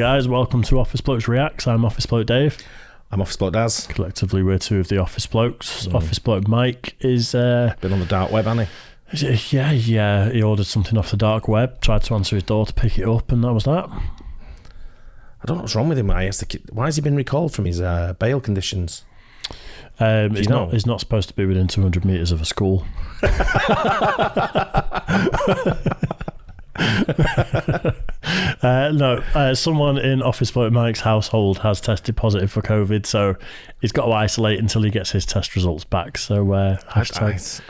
guys, welcome to Office Blokes Reacts. I'm Office Bloke Dave. I'm Office Bloke Daz. Collectively, we're two of the Office Blokes. Office Bloke Mike is... Been on the dark web, hasn't he? Yeah. He ordered something off the dark web, tried to answer his door to pick it up, and that was that. I don't know what's wrong with him. Why has he been recalled from his bail conditions? He's not supposed to be within 200 metres of a school. Someone in Office Bloke Mike's household has tested positive for COVID, so he's got to isolate until he gets his test results back. So hashtag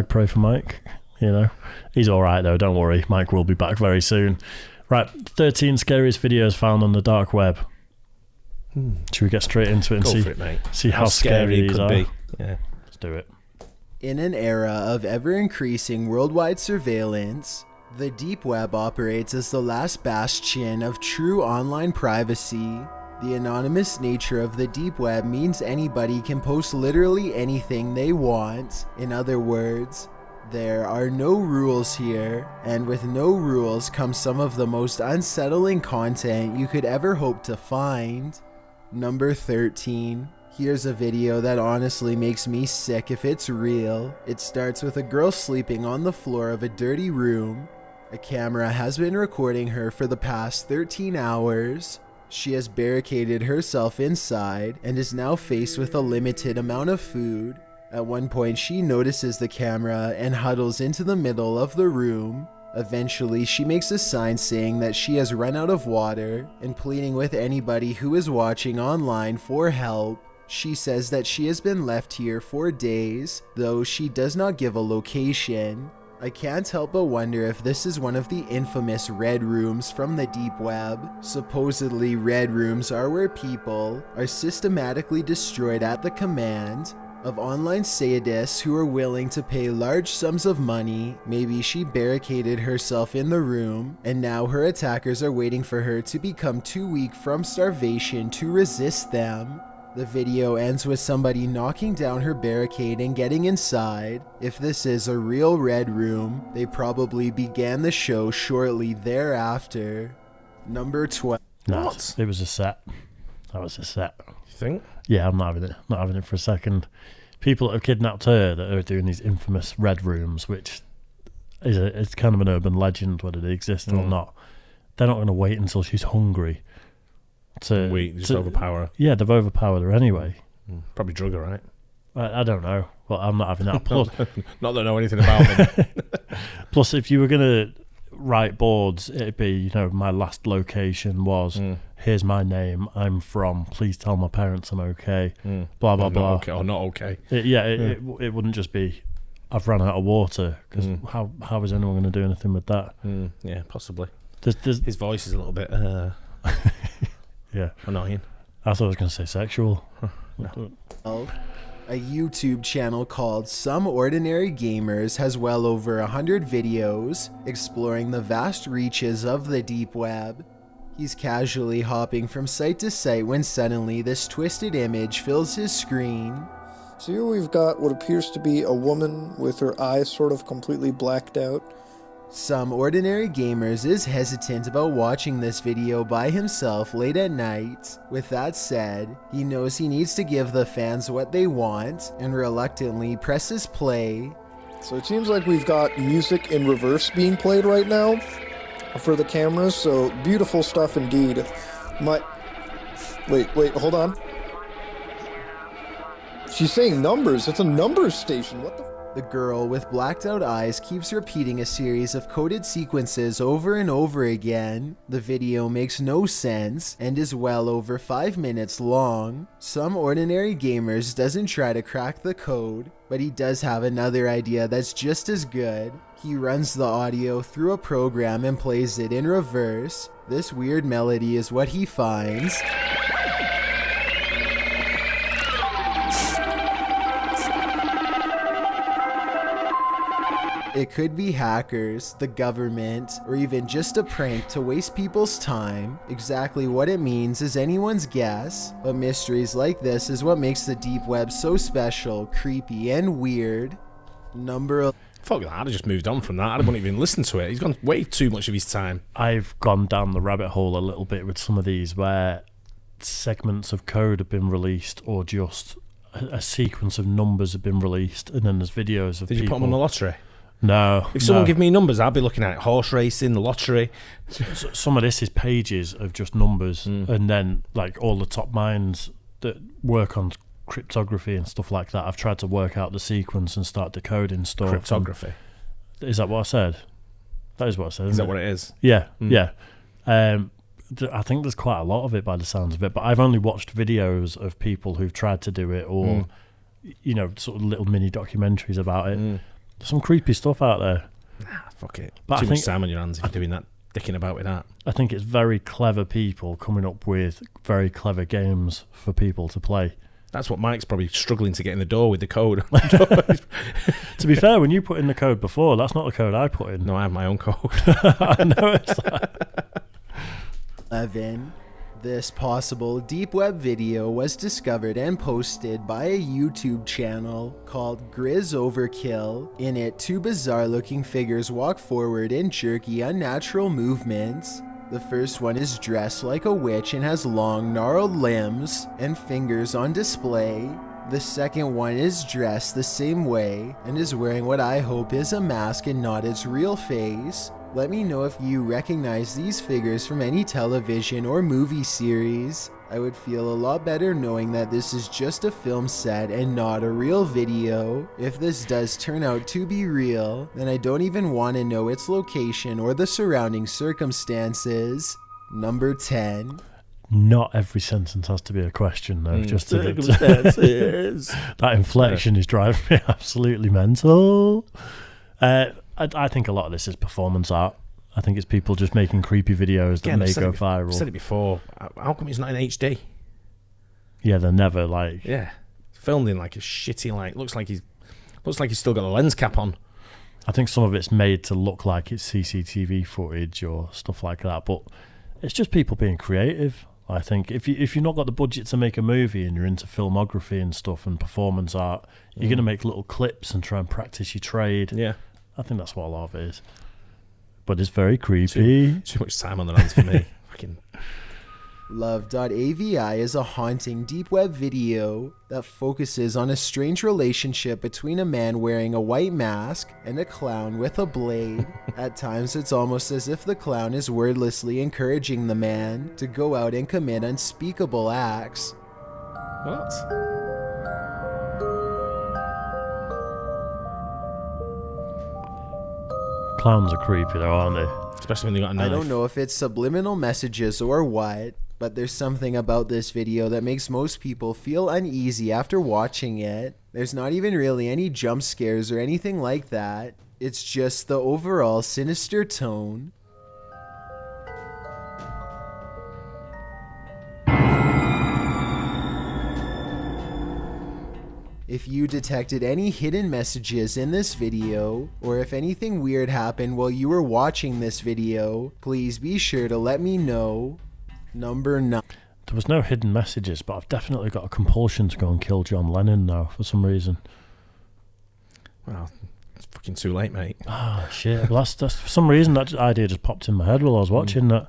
pray for Mike. You know, he's all right though. Don't worry, Mike will be back very soon. Right, 13 scariest videos found on the dark web. Should we get straight into it and see how scary these are? Be. Yeah, let's do it. In an era of ever-increasing worldwide surveillance, the deep web operates as the last bastion of true online privacy. The anonymous nature of the deep web means anybody can post literally anything they want. In other words, there are no rules here, and with no rules comes some of the most unsettling content you could ever hope to find. Number 13. Here's a video that honestly makes me sick if it's real. It starts with a girl sleeping on the floor of a dirty room. A camera has been recording her for the past 13 hours. She has barricaded herself inside and is now faced with a limited amount of food. At one point, she notices the camera and huddles into the middle of the room. Eventually, she makes a sign saying that she has run out of water and pleading with anybody who is watching online for help. She says that she has been left here for days, though she does not give a location. I can't help but wonder if this is one of the infamous red rooms from the deep web. Supposedly, red rooms are where people are systematically destroyed at the command of online sadists who are willing to pay large sums of money. Maybe she barricaded herself in the room, and now her attackers are waiting for her to become too weak from starvation to resist them. The video ends with somebody knocking down her barricade and getting inside. If this is a real red room, they probably began the show shortly thereafter. Number 12. No, it was a set. That was a set. You think? Yeah, I'm not having it. Not having it for a second. People that have kidnapped her that are doing these infamous red rooms, which is it's kind of an urban legend whether they exist or not. They're not going to wait until she's hungry. Just overpower her. Yeah, they've overpowered her anyway. Probably drug her, right? I don't know. Well, I'm not having that. Plus, not that I know anything about them. Plus, if you were going to write boards, it'd be, you know, my last location was, here's my name, I'm from, please tell my parents I'm okay, blah, blah, blah. Okay, or not okay. It wouldn't just be, I've run out of water, because how is anyone going to do anything with that? Yeah, possibly. There's his voice is a little bit... yeah, annoying. I thought I was going to say sexual. No. A YouTube channel called Some Ordinary Gamers has well over 100 videos exploring the vast reaches of the deep web. He's casually hopping from site to site when suddenly this twisted image fills his screen. So here we've got what appears to be a woman with her eyes sort of completely blacked out. Some Ordinary Gamers is hesitant about watching this video by himself late at night. With that said, he knows he needs to give the fans what they want and reluctantly presses play. So it seems like we've got music in reverse being played right now for the cameras, so beautiful stuff indeed. Wait, hold on. She's saying numbers. It's a numbers station. What the The girl with blacked out eyes keeps repeating a series of coded sequences over and over again. The video makes no sense and is well over 5 minutes long. Some Ordinary Gamers doesn't try to crack the code, but he does have another idea that's just as good. He runs the audio through a program and plays it in reverse. This weird melody is what he finds. It could be hackers, the government, or even just a prank to waste people's time. Exactly what it means is anyone's guess, but mysteries like this is what makes the deep web so special, creepy, and weird. Number Fuck that, I'd have just moved on from that. I wouldn't even listen to it. He's gone way too much of his time. I've gone down the rabbit hole a little bit with some of these where segments of code have been released, or just a sequence of numbers have been released, and then there's videos of Did people. you put them on the lottery? No. If someone give me numbers, I'd be looking at horse racing, the lottery. Some of this is pages of just numbers, and then like all the top minds that work on cryptography and stuff like that. I've tried to work out the sequence and start decoding stuff. Cryptography. Is that what I said? That is what I said. Is that what it is? Yeah, yeah. I think there's quite a lot of it by the sounds of it, but I've only watched videos of people who've tried to do it, or you know, sort of little mini documentaries about it. There's some creepy stuff out there. Nah, fuck it. But Too much time on your hands if you're doing that, dicking about with that. I think it's very clever people coming up with very clever games for people to play. That's what Mike's probably struggling to get in the door with the code. To be fair, when you put in the code before, that's not the code I put in. No, I have my own code. I know it's like... 11. This possible deep web video was discovered and posted by a YouTube channel called Grizz Overkill. In it, two bizarre-looking figures walk forward in jerky, unnatural movements. The first one is dressed like a witch and has long, gnarled limbs and fingers on display. The second one is dressed the same way and is wearing what I hope is a mask and not its real face. Let me know if you recognize these figures from any television or movie series. I would feel a lot better knowing that this is just a film set and not a real video. If this does turn out to be real, then I don't even want to know its location or the surrounding circumstances. Number 10. Not every sentence has to be a question, though. Just to Circumstances. that inflection is driving me absolutely mental. I think a lot of this is performance art. I think it's people just making creepy videos that may go viral. I've said it before. How come it's not in HD? Yeah, they're never like... Yeah. Filmed in like a shitty, like, looks like he's still got a lens cap on. I think some of it's made to look like it's CCTV footage or stuff like that, but it's just people being creative. I think if you've not got the budget to make a movie and you're into filmography and stuff and performance art, you're going to make little clips and try and practice your trade. Yeah. I think that's what a lot of it is. But it's very creepy. Too much time on the hands for me. Fucking... Love.avi is a haunting deep web video that focuses on a strange relationship between a man wearing a white mask and a clown with a blade. At times it's almost as if the clown is wordlessly encouraging the man to go out and commit unspeakable acts. What? Clowns are creepy though, aren't they? Especially when they got a knife. I don't know if it's subliminal messages or what, but there's something about this video that makes most people feel uneasy after watching it. There's not even really any jump scares or anything like that. It's just the overall sinister tone. If you detected any hidden messages in this video, or if anything weird happened while you were watching this video, please be sure to let me know. Number 9. There was no hidden messages, but I've definitely got a compulsion to go and kill John Lennon now for some reason. Well, it's fucking too late, mate. Oh shit! Well, that's for some reason that idea just popped in my head while I was watching that.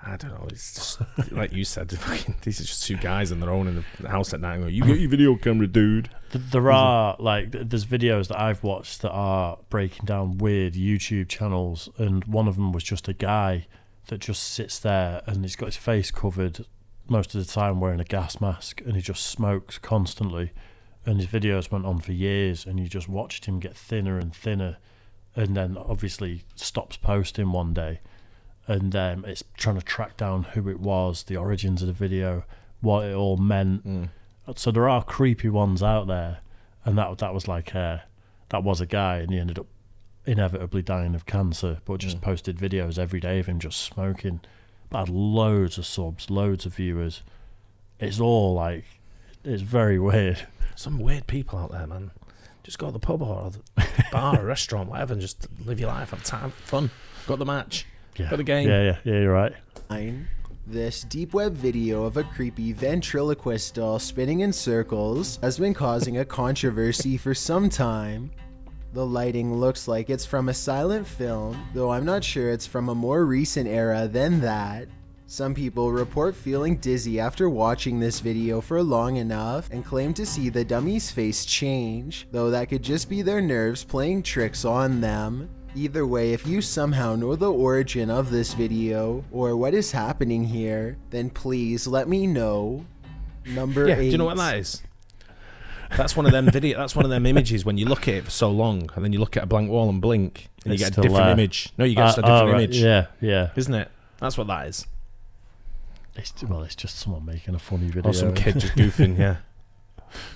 I don't know. It's just like you said. Fucking, these are just two guys on their own in the house at night. Going, you get your video camera, dude. There are there's videos that I've watched that are breaking down weird YouTube channels, and one of them was just a guy that just sits there and he's got his face covered most of the time wearing a gas mask, and he just smokes constantly. And his videos went on for years, and you just watched him get thinner and thinner, and then obviously stops posting one day. And it's trying to track down who it was, the origins of the video, what it all meant. So there are creepy ones out there, and that was like that was a guy, and he ended up inevitably dying of cancer, but just posted videos every day of him just smoking. But had loads of subs, loads of viewers. It's all like, it's very weird. Some weird people out there, man. Just go to the pub or the bar or restaurant, whatever, and just live your life, have time, fun. Got the match. Yeah. Got the game. Yeah, you're right. This deep web video of a creepy ventriloquist doll spinning in circles has been causing a controversy for some time. The lighting looks like it's from a silent film, though I'm not sure it's from a more recent era than that. Some people report feeling dizzy after watching this video for long enough and claim to see the dummy's face change, though that could just be their nerves playing tricks on them. Either way, if you somehow know the origin of this video or what is happening here, then please let me know. Number 8. Do you know what that is? That's one of them that's one of them images when you look at it for so long and then you look at a blank wall and blink and you get a different image. No, you get a different image. Yeah. Isn't it? That's what that is. It's just someone making a funny video. Or some kid just goofing, yeah.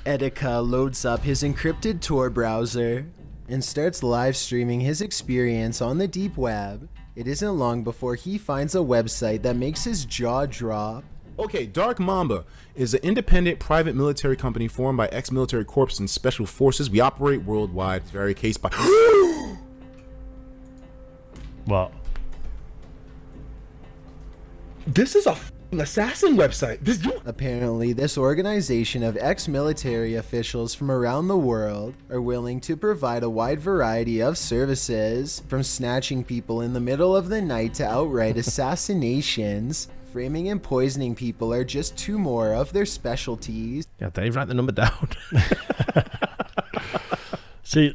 Etika loads up his encrypted Tor browser and starts live streaming his experience on the deep web. It isn't long before he finds a website that makes his jaw drop. Okay, Dark Mamba is an independent private military company formed by ex-military corps and special forces. We operate worldwide. It's very case by... What? This is a assassin website. Apparently, this organization of ex-military officials from around the world are willing to provide a wide variety of services, from snatching people in the middle of the night to outright assassinations. Framing and poisoning people are just 2 more of their specialties. Yeah, Dave, write the number down. See,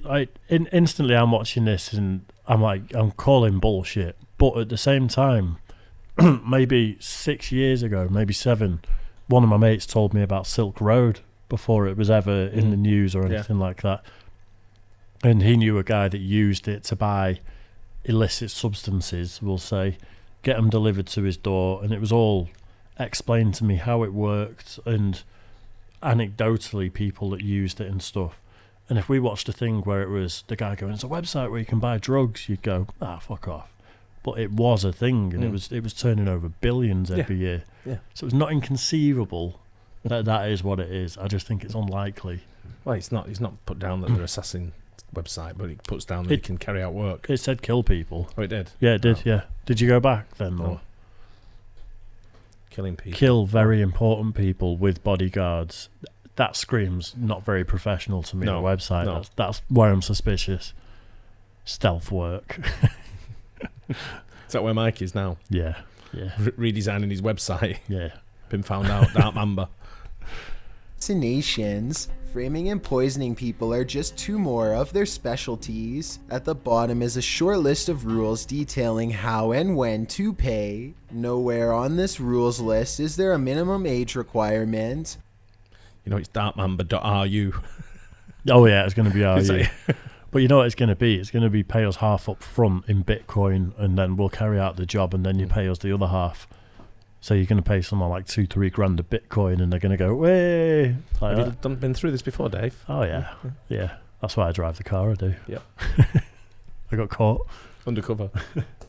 instantly I'm watching this and I'm calling bullshit. But at the same time, maybe 6 years ago, maybe 7, one of my mates told me about Silk Road before it was ever in the news or anything like that. And he knew a guy that used it to buy illicit substances, we'll say, get them delivered to his door, and it was all explained to me how it worked and anecdotally people that used it and stuff. And if we watched a thing where it was the guy going, it's a website where you can buy drugs, you'd go, fuck off. But it was a thing, and it was turning over billions every year. Yeah. So it's not inconceivable that is what it is. I just think it's unlikely. Well, he's not put down that they're assassin website, but it puts down that you can carry out work. It said kill people. Oh, it did? Yeah, it did, yeah. Did you go back then? No. Or? Killing people. Kill very important people with bodyguards. That screams not very professional to me on a website. No. That's why I'm suspicious. Stealth work. Is that where Mike is now? Yeah. Redesigning his website. Yeah. Been found out. Dark Mamba. Assassinations, framing and poisoning people are just 2 more of their specialties. At the bottom is a short list of rules detailing how and when to pay. Nowhere on this rules list is there a minimum age requirement. You know, it's darkmamba.ru. Oh yeah, it's going to be Is RU. it? But you know what it's going to be? It's going to be pay us half up front in Bitcoin, and then we'll carry out the job, and then you pay us the other half. So you're going to pay someone like 2-3 grand of Bitcoin, and they're going to go, way. Like Have you been through this before, Dave? Oh yeah. Yeah. That's why I drive the car I do. Yep. I got caught. Undercover.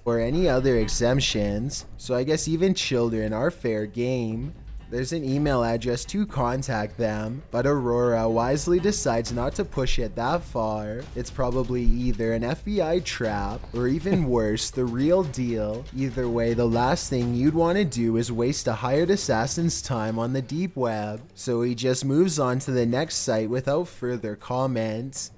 Or any other exemptions, so I guess even children are fair game. There's an email address to contact them, but Aurora wisely decides not to push it that far. It's probably either an FBI trap, or even worse, the real deal. Either way, the last thing you'd want to do is waste a hired assassin's time on the deep web, so he just moves on to the next site without further comment.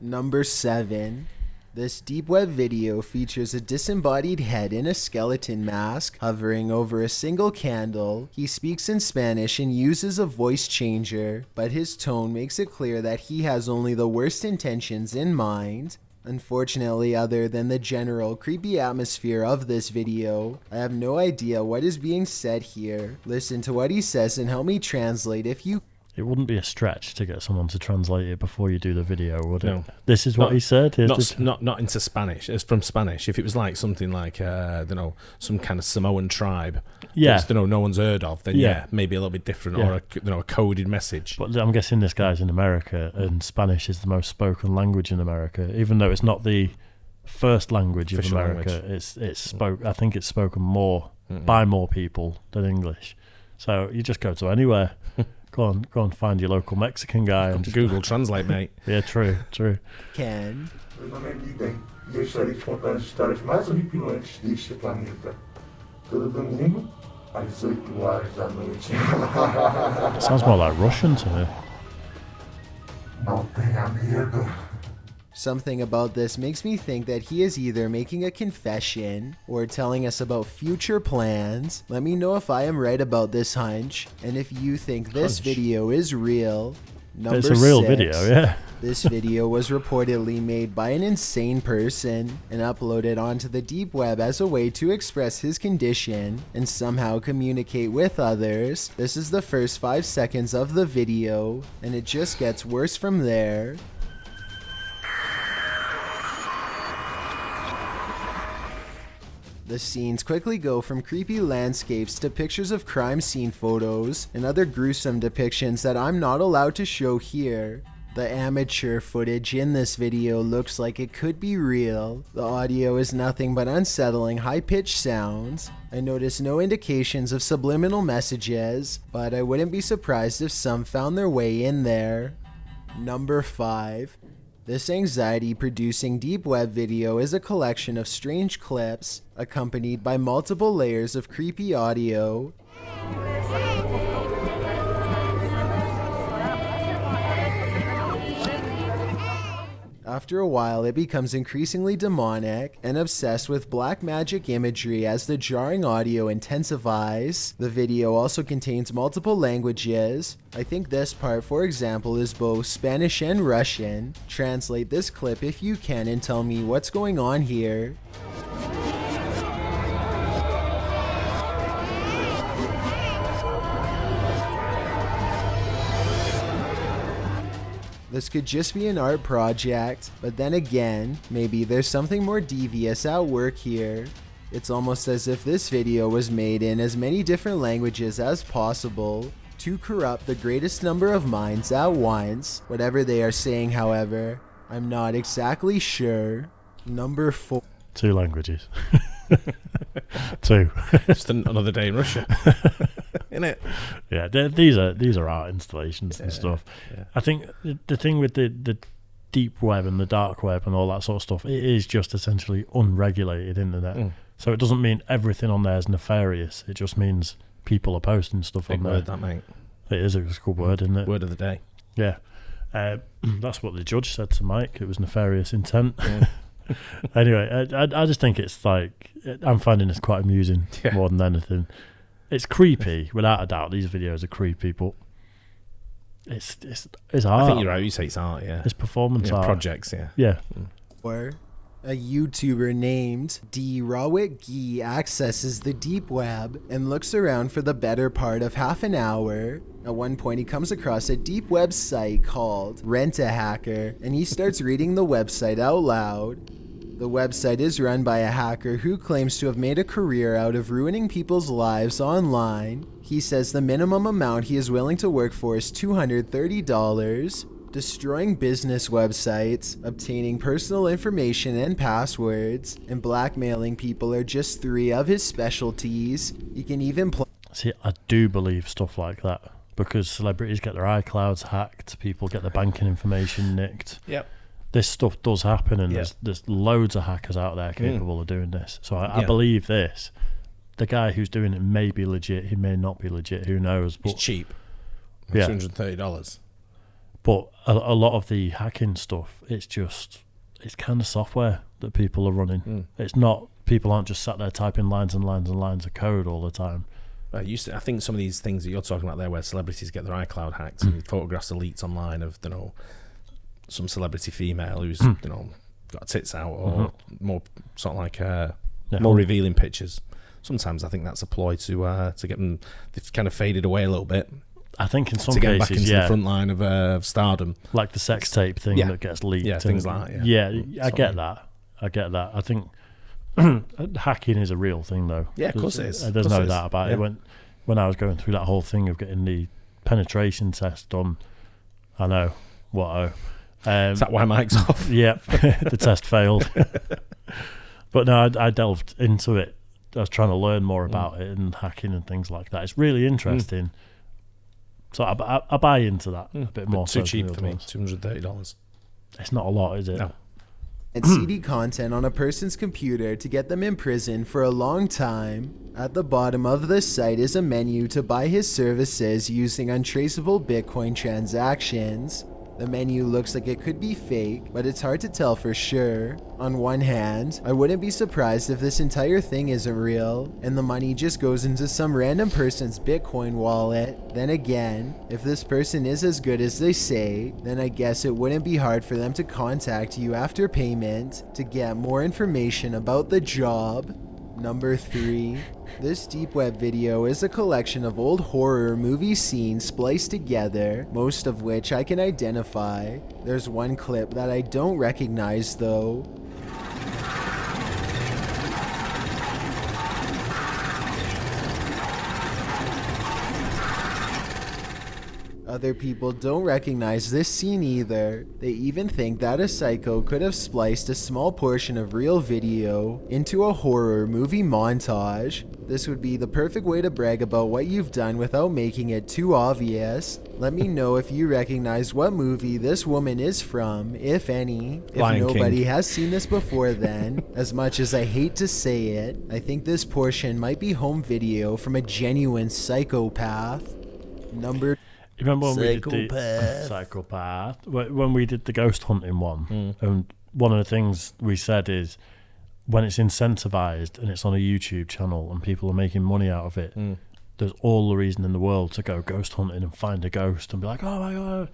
Number 7. This deep web video features a disembodied head in a skeleton mask hovering over a single candle. He speaks in Spanish and uses a voice changer, but his tone makes it clear that he has only the worst intentions in mind. Unfortunately, other than the general creepy atmosphere of this video, I have no idea what is being said here. Listen to what he says and help me translate if you... It wouldn't be a stretch to get someone to translate it before you do the video, would it? No. This is what he said? Not into Spanish. It's from Spanish. If it was like something like, some kind of Samoan tribe that no one's heard of, then maybe a little bit different, or a coded message. But I'm guessing this guy's in America, and Spanish is the most spoken language in America, even though it's not the first language of Official America. language. I think it's spoken more by more people than English. So you just go to anywhere. Go on, find your local Mexican guy and just Google Translate, mate. Yeah, true. can. Na minha vida, deixarei de contar as histórias mais horripilantes deste planeta. Todo domingo, às 8 horas da noite. Sounds more like Russian to me. Não tenha medo. Something about this makes me think that he is either making a confession or telling us about future plans. Let me know if I am right about this hunch, and if you think this video is real. Number It's a real 6. video, yeah. This video was reportedly made by an insane person and uploaded onto the deep web as a way to express his condition and somehow communicate with others. This is the first 5 seconds of the video, and it just gets worse from there. The scenes quickly go from creepy landscapes to pictures of crime scene photos and other gruesome depictions that I'm not allowed to show here. The amateur footage in this video looks like it could be real. The audio is nothing but unsettling high-pitched sounds. I notice no indications of subliminal messages, but I wouldn't be surprised if some found their way in there. Number 5. This anxiety-producing deep web video is a collection of strange clips, accompanied by multiple layers of creepy audio. After a while, it becomes increasingly demonic and obsessed with black magic imagery as the jarring audio intensifies. The video also contains multiple languages. I think this part, for example, is both Spanish and Russian. Translate this clip if you can and tell me what's going on here. This could just be an art project, but then again, maybe there's something more devious at work here. It's almost as if this video was made in as many different languages as possible to corrupt the greatest number of minds at once. Whatever they are saying, however, I'm not exactly sure. Number 4. 2 languages. 2. Just another day in Russia. Innit? Yeah, these are art installations and stuff. Yeah. I think the thing with the deep web and the dark web and all that sort of stuff, it is just essentially unregulated internet. So it doesn't mean everything on there is nefarious. It just means people are posting stuff Big on word, there. that, mate. It is a good word, isn't it? Word of the day. Yeah. That's what the judge said to Mike. It was nefarious intent. Anyway, I just think it's like, I'm finding this quite amusing more than anything. It's creepy, without a doubt. These videos are creepy, but it's art. I think you're right. You say it's art, yeah. It's performance art. Projects, yeah. Yeah. Or a YouTuber named D. Rawit Gee accesses the deep web and looks around for the better part of half an hour. At one point, he comes across a deep web site called Rent a Hacker, and he starts reading the website out loud. The website is run by a hacker who claims to have made a career out of ruining people's lives online. He says the minimum amount he is willing to work for is $230. Destroying business websites, obtaining personal information and passwords, and blackmailing people are just 3 of his specialties. He can even See, I do believe stuff like that, because celebrities get their iClouds hacked, people get their banking information nicked. Yep. This stuff does happen, and there's loads of hackers out there capable of doing this. So I believe this. The guy who's doing it may be legit, he may not be legit, who knows. But it's cheap. Yeah. $230. But a lot of the hacking stuff, it's kind of software that people are running. It's not, people aren't just sat there typing lines and lines and lines of code all the time. I think some of these things that you're talking about there, where celebrities get their iCloud hacked and photographs are leaked online of, some celebrity female who's, got tits out, or more sort of like more revealing pictures. Sometimes I think that's a ploy to get them. They've kind of faded away a little bit. I think in some to get cases, back into the front line of stardom, like the sex tape thing that gets leaked. Yeah, things like that. I get that. I think hacking is a real thing, though. Yeah, of course it is. There's no doubt about it. When I was going through that whole thing of getting the penetration test done, I know what. Is that why Mike's off? Yeah, the test failed. But no, I delved into it. I was trying to learn more about it and hacking and things like that. It's really interesting. So I buy into that a bit more. Too cheap for me. $230. It's not a lot, is it? No. and CD content on a person's computer to get them in prison for a long time. At the bottom of the site is a menu to buy his services using untraceable Bitcoin transactions. The menu looks like it could be fake, but it's hard to tell for sure. On one hand, I wouldn't be surprised if this entire thing isn't real, and the money just goes into some random person's Bitcoin wallet. Then again, if this person is as good as they say, then I guess it wouldn't be hard for them to contact you after payment to get more information about the job. Number 3. This deep web video is a collection of old horror movie scenes spliced together, most of which I can identify. There's one clip that I don't recognize though. Other people don't recognize this scene either. They even think that a psycho could have spliced a small portion of real video into a horror movie montage. This would be the perfect way to brag about what you've done without making it too obvious. Let me know if you recognize what movie this woman is from, if any. If Lion nobody King. has seen this before then, as much as I hate to say it, I think this portion might be home video from a genuine psychopath. Number You remember when we did the psychopath? When we did the ghost hunting one, and one of the things we said is when it's incentivized and it's on a YouTube channel and people are making money out of it, there's all the reason in the world to go ghost hunting and find a ghost and be like, oh my god.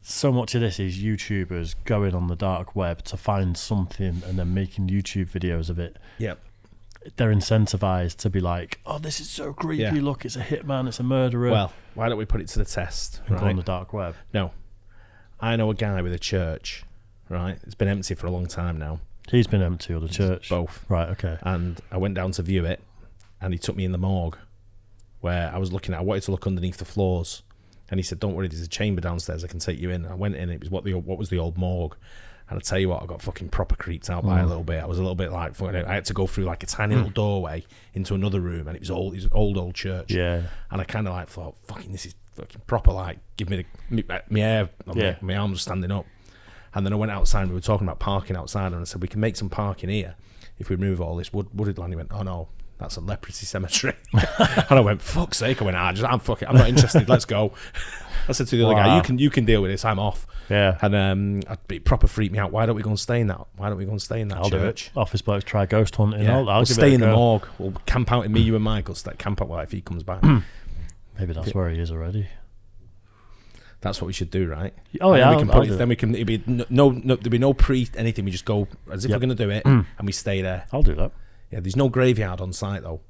So much of this is YouTubers going on the dark web to find something and then making YouTube videos of it. Yep. They're incentivized to be like, oh, this is so creepy. Yeah. Look, it's a hitman, it's a murderer. Well, why don't we put it to the test? And go on Right? the dark web. No. I know a guy with a church, right? It's been empty for a long time now. He's been empty, or the church? Both. Right, okay. And I went down to view it, and he took me in the morgue, where I wanted to look underneath the floors. And he said, don't worry, there's a chamber downstairs, I can take you in. I went in, it was what was the old morgue. And I tell you what, I got fucking proper creeped out by it a little bit. I was a little bit like, I had to go through like a tiny little doorway into another room, and it was old church. Yeah. And I kind of like thought, fucking, this is fucking proper. Like, give me my hair, my arms were standing up. And then I went outside, and we were talking about parking outside, and I said, we can make some parking here if we remove all this wooded land. He went, oh no, that's a leprosy cemetery. And I went, fuck's sake. I went, I'm not interested. Let's go. I said to the other guy, you can deal with this. I'm off. Yeah. And it proper freaked me out. Why don't we go and stay in that? Why don't we go and stay in that I'll church? do it. Office blokes try ghost hunting. Yeah. I'll We'll give stay it in a the go. morgue. We'll camp out in me, you and Michael. Camp out if he comes back. Maybe that's where he is already. That's what we should do, right? Oh, And yeah, then we can I'll do then we can. It'd be there'd be no pre anything. We just go as if Yep. we're going to do it, and we stay there. I'll do that. Yeah. There's no graveyard on site though.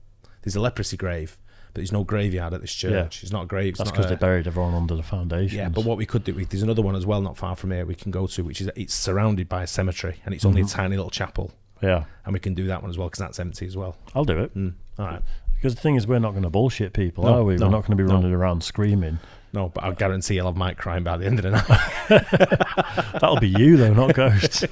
There's a leprosy grave, but there's no graveyard at this church. Yeah. It's not a grave. That's because they buried everyone under the foundation. Yeah, but what we could do, there's another one as well, not far from here. We can go to, which is it's surrounded by a cemetery, and it's only a tiny little chapel, Yeah. and we can do that one as well because that's empty as well. I'll do it. All right. Because the thing is, we're not going to bullshit people, No, are we? no, We're not going to be no. running around screaming. No, but I guarantee you'll have Mike crying by the end of the night. That'll be you, though, not ghosts.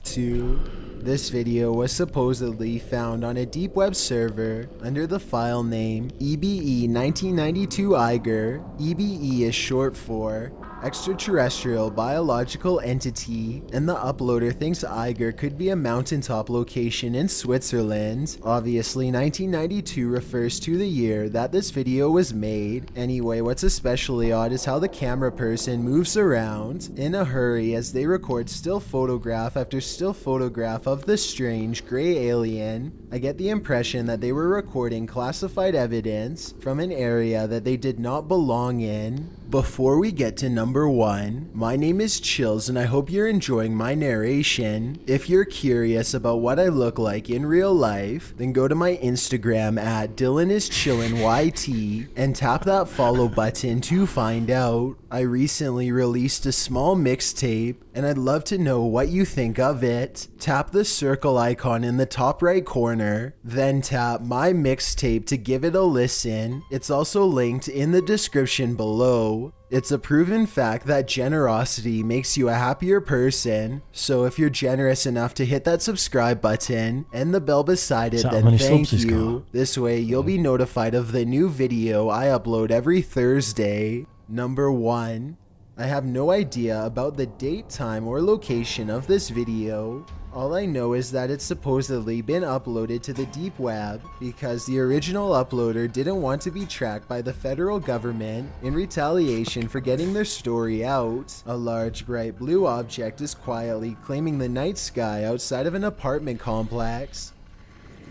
2. This video was supposedly found on a deep web server under the file name EBE1992 Eiger. EBE is short for Extraterrestrial Biological Entity, and the uploader thinks Eiger could be a mountaintop location in Switzerland. Obviously, 1992 refers to the year that this video was made. Anyway, what's especially odd is how the camera person moves around in a hurry as they record still photograph after still photograph of the strange gray alien. I get the impression that they were recording classified evidence from an area that they did not belong in. Before we get to number 1, my name is Chills and I hope you're enjoying my narration. If you're curious about what I look like in real life, then go to my Instagram at DylanIsChillinYT and tap that follow button to find out. I recently released a small mixtape and I'd love to know what you think of it. Tap the circle icon in the top right corner, then tap my mixtape to give it a listen. It's also linked in the description below. It's a proven fact that generosity makes you a happier person, so if you're generous enough to hit that subscribe button and the bell beside it, Is that how then many thank subs he's you. got? This way you'll be notified of the new video I upload every Thursday. Number 1. I have no idea about the date, time, or location of this video. All I know is that it's supposedly been uploaded to the deep web because the original uploader didn't want to be tracked by the federal government. In retaliation for getting their story out, a large bright blue object is quietly claiming the night sky outside of an apartment complex.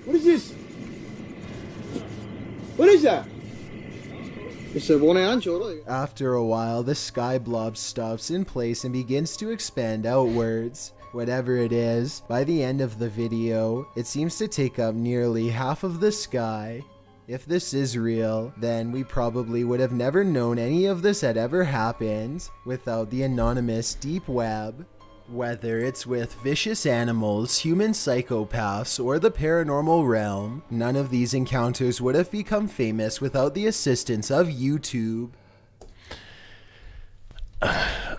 What is this? What is that? It's a one ancho. After a while, the sky blob stops in place and begins to expand outwards. Whatever it is, by the end of the video, it seems to take up nearly half of the sky. If this is real, then we probably would have never known any of this had ever happened without the anonymous deep web. Whether it's with vicious animals, human psychopaths, or the paranormal realm, none of these encounters would have become famous without the assistance of YouTube.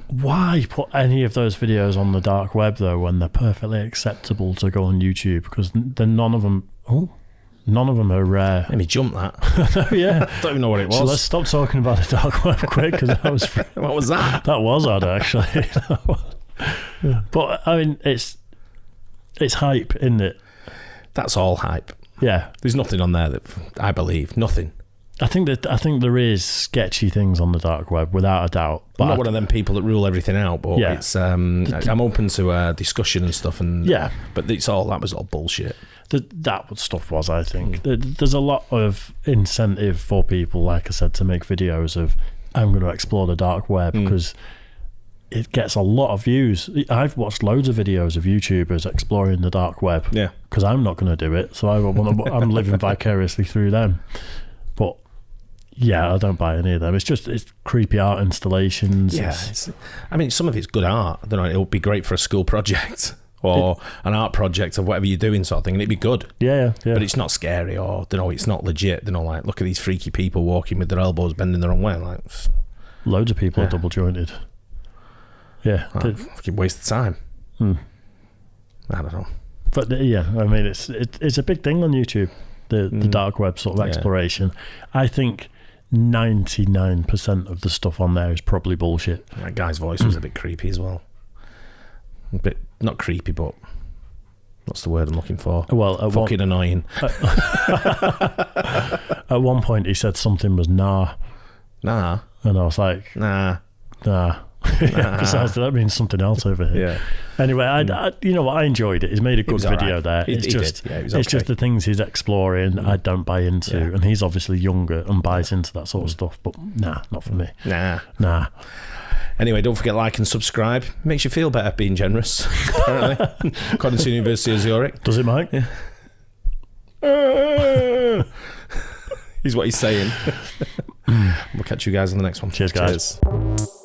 Why put any of those videos on the dark web though when they're perfectly acceptable to go on YouTube? Because then none of them are rare. Let me jump that. Yeah, I don't even know what it was. So let's stop talking about the dark web quick, because that was What was that? That was odd, actually. But I mean, it's hype, isn't it? That's all hype. Yeah, There's nothing on there that I believe. Nothing. I think there is sketchy things on the dark web, without a doubt. But I'm not one of them people that rule everything out, but Yeah. it's I'm open to discussion and stuff. And Yeah. but that was all bullshit. that stuff was, I think. There's a lot of incentive for people, like I said, to make videos of, I'm going to explore the dark web, because it gets a lot of views. I've watched loads of videos of YouTubers exploring the dark web. Yeah. Because I'm not going to do it, so I'm living vicariously through them. But yeah, I don't buy any of them. It's creepy art installations. Yeah, I mean, some of it's good art. I don't know. It would be great for a school project or an art project of whatever you're doing, sort of thing, and it'd be good. Yeah. But it's not scary, or it's not legit. Like, look at these freaky people walking with their elbows bending the wrong way. Like, loads of people are double jointed. Yeah, fucking waste of time. I don't know. But yeah, I mean, it's a big thing on YouTube. The dark web sort of exploration. I think 99% of the stuff on there is probably bullshit. That guy's voice was a bit creepy as well. A bit, not creepy, but what's the word I'm looking for? Well, fucking annoying. At one point he said something was nah. Nah. And I was like, Nah. Besides, that means something else over here. Yeah. Anyway, I you know what? I enjoyed it. He's made a good video right. there. It just was it's just the things he's exploring I don't buy into, and he's obviously younger and buys into that sort of stuff. But nah, not for me. Nah. Anyway, don't forget, like and subscribe. Makes you feel better being generous, apparently, according to the University of Zurich. Does it, Mike? Yeah. He's what he's saying. We'll catch you guys on the next one. Cheers, guys. Cheers.